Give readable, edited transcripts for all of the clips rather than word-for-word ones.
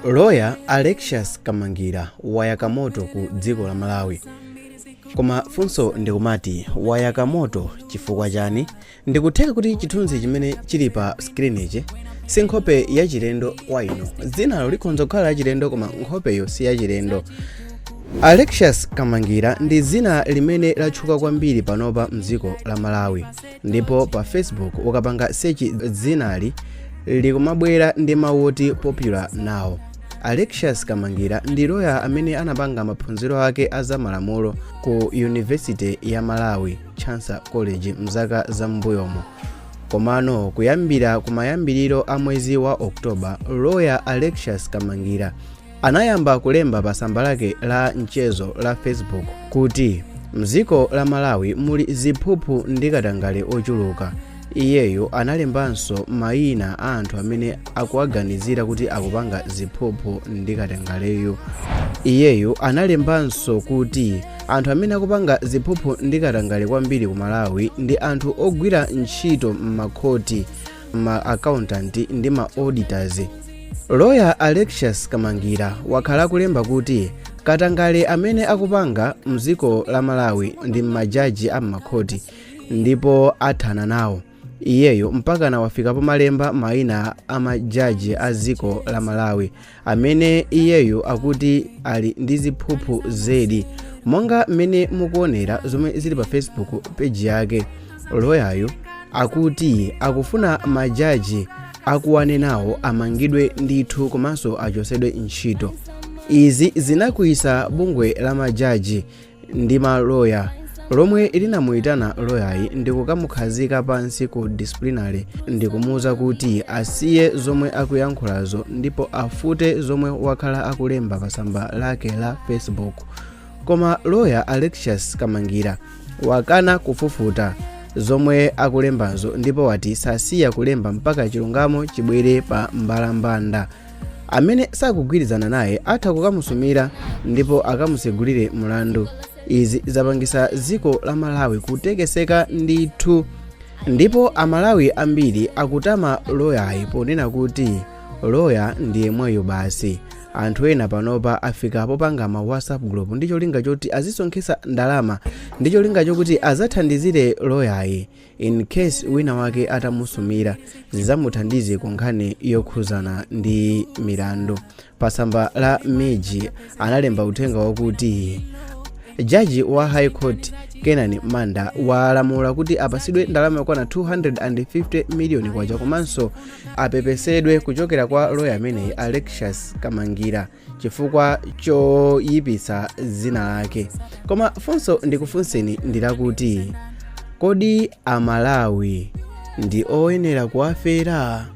Loya Alexius Kamangira wayaka moto ku dziko la Malawi. Koma funso ndikumati wayaka moto chifukwa chani? Ndikutheka kuti chithunzi chimene chili pa screen ichi si nkhope ya chilendo kwa ino. Dzinalo likhonza kukhala la chilendo koma nkhopeyo si ya chilendo. Alexius Kamangira ndi dzina limene latchuka kwambiri panopa mdziko la Malawi, ndipo pa Facebook ukapanga search dzinali likumabwera ndi mawu oti popular now. Alexius Kamangira ndi loya amene anapanga maphunziro ake a zamalamulo ku University ya Malawi Chansa College mzaka zam'mbuyomo. Komano kuyambira kumayambiriro a mwezi wa Oktoba, Loya Alexius Kamangira anayamba kulemba pa tsamba lake la mchezo la Facebook kuti mdziko la Malawi muli ziphuphu ndi katangale ochuluka. Iyeyo analembanso mayina a anthu amene akuaganizira kuti akupanga ziphuphu ndi katangaleyo. Iyeyo analembanso kuti anthu amene akupanga ziphuphu ndi katangale kwambiri ku Malawi ndi anthu ogwira ntchito m'makhoti, ma accountant ndi ma auditors. Loya Alexius Kamangira wakhala kulemba kuti katangale amene akupanga mdziko la Malawi ndi majaji a m'makhoti ndipo athana nawo. Iyeyo mpakana wafikapo malemba mayina a majaji a dziko la Malawi amene iyeyo akuti ali ndi ziphuphu zedi. Monga mmene mukuonera zomwe zili pa Facebook page yake, loyayo akuti akufuna majaji akuwane nawo amangidwe ndithu komanso achosedwe ntchito. Izi zinakwiyitsa bungwe la majaji ndi maloya lomwe linamuyitana loyayi ndi kukamukhazika pansi ku disciplinary ndi kumuwuza kuti asiye zomwe akuyankhulazo ndipo afute zomwe wakhala akulemba pa tsamba lake la Facebook. Koma Loya Alexius Kamangira wakana kufufuta zomwe akulembazo ndipo wati sasiya kulemba mpaka chilungamo chibwere pa mbalambanda. Amene sakugwirizana naye atha kukamusumira ndipo akamusegulire mlandu. Izi zapangisa dziko la Malawi kutekeseka ndithu, ndipo Amalawi ambiri akutama loyayi ponena kuti loya ndiye mwayo basi. Anthu ena panopa afika popanga ma WhatsApp group ndi cholinga choti azisonkhesa ndalama ndi cholinga chokuti azathandizire loyayi in case wina wake atamusumira zizamuthandize ku nkhani yokhuzana ndi milandu. Pa tsamba la Meji analemba uthenga wakuti jaji wa High Court Kenani Manda walamula kuti apasidwe ndalama yokwana 250 miliyoni kwacha komanso apepesedwe kuchokera kwa loya ameneyi Alexius Kamangira chifukwa choyipitsa dzina lake. Koma funso ndikufunseni ndilakuti kodi Amalawi ndi oyenera kuwafera?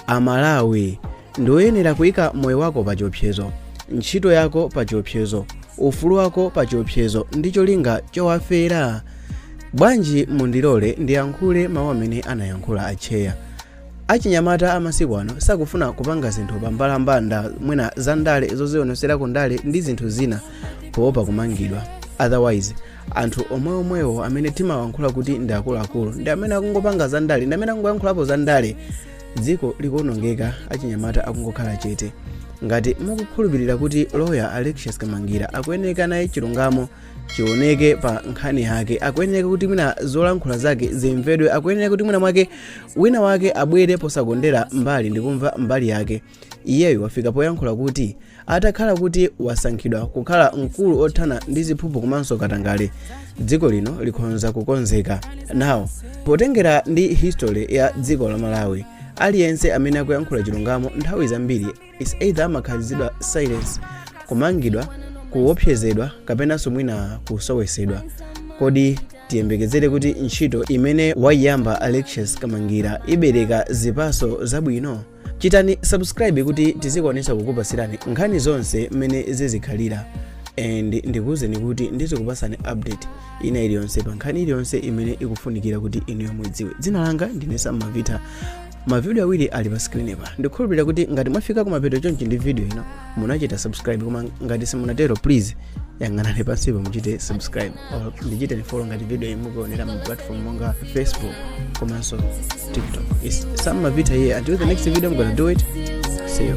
Amalawi ndi oyenera kuyika moyo wako pa chiopsezo, ntchito yako pa chiopsezo, ufulu wako pa chiopsezo ndi cholinga chowafera? Bwanji mundilole ndiyankhule mawu amene anayankhula acheya. Achinyamata amasiku ano sakufuna kupanga zinthu pa mbalambanda mwina za ndale zozioneserako ndale ndi zinthu zina poopa kumangidwa. Otherwise anthu omwewo amene timawankhula kuti ndi akuluakulu ndi amene akungopanga za ndale ndi amene akungoyankhulapo za ndale, dziko likuonongeka, achinyamata akungokhala chete. Ngati mukukhulupirira kuti Loya Alexius Kamangira akuyeneka naye chilungamo chioneke pa nkhani yake, akuyeneka kuti mwina zolankhula zake zimvedwe, akuyeneka kuti mwina mwake wina wake abwere posakondera mbali ndi kumva mbali yake, iyeyo wafika poyankhula kuti Atakhala kuti wasankhidwa kukhala mkulu othana ndi ziphuphu komanso katangale, dziko lino likhonza kukonzeka. Now potengera ndi history ya dziko la Malawi, aliyense amene akuyankhula chilungamo nthawi zambiri is either amakhazidwa silence, kumangidwa, kuopsezedwa kapenanso mwina kusowesedwa. Kodi tiyembekezere kuti ntchito imene wayamba Alexius Kamangira ibereka zipaso zabwino? Chitani subscribe kuti tizikuonesa kukupasirani nkhani zonse mmene zizikhalira, and ndikuwuzeni kuti ndizikupasani update ina iliyonse pa nkhani iliyonse imene ikufunikira kuti inu mudziwe. Dzina langa ndine Mavita. Mavideo awiri ali pa screen pa. Ndikhulupirira kuti ngati mwafika kumapeto chonchi ndi video ino munachita subscribe, koma ngati simunatero please yang'anani pansi pa muchite subscribe or ndichite follow ngati video imukuonera mu platform monga Facebook komanso TikTok. It's Mavita here. Until the next video I'm gonna do it. See you.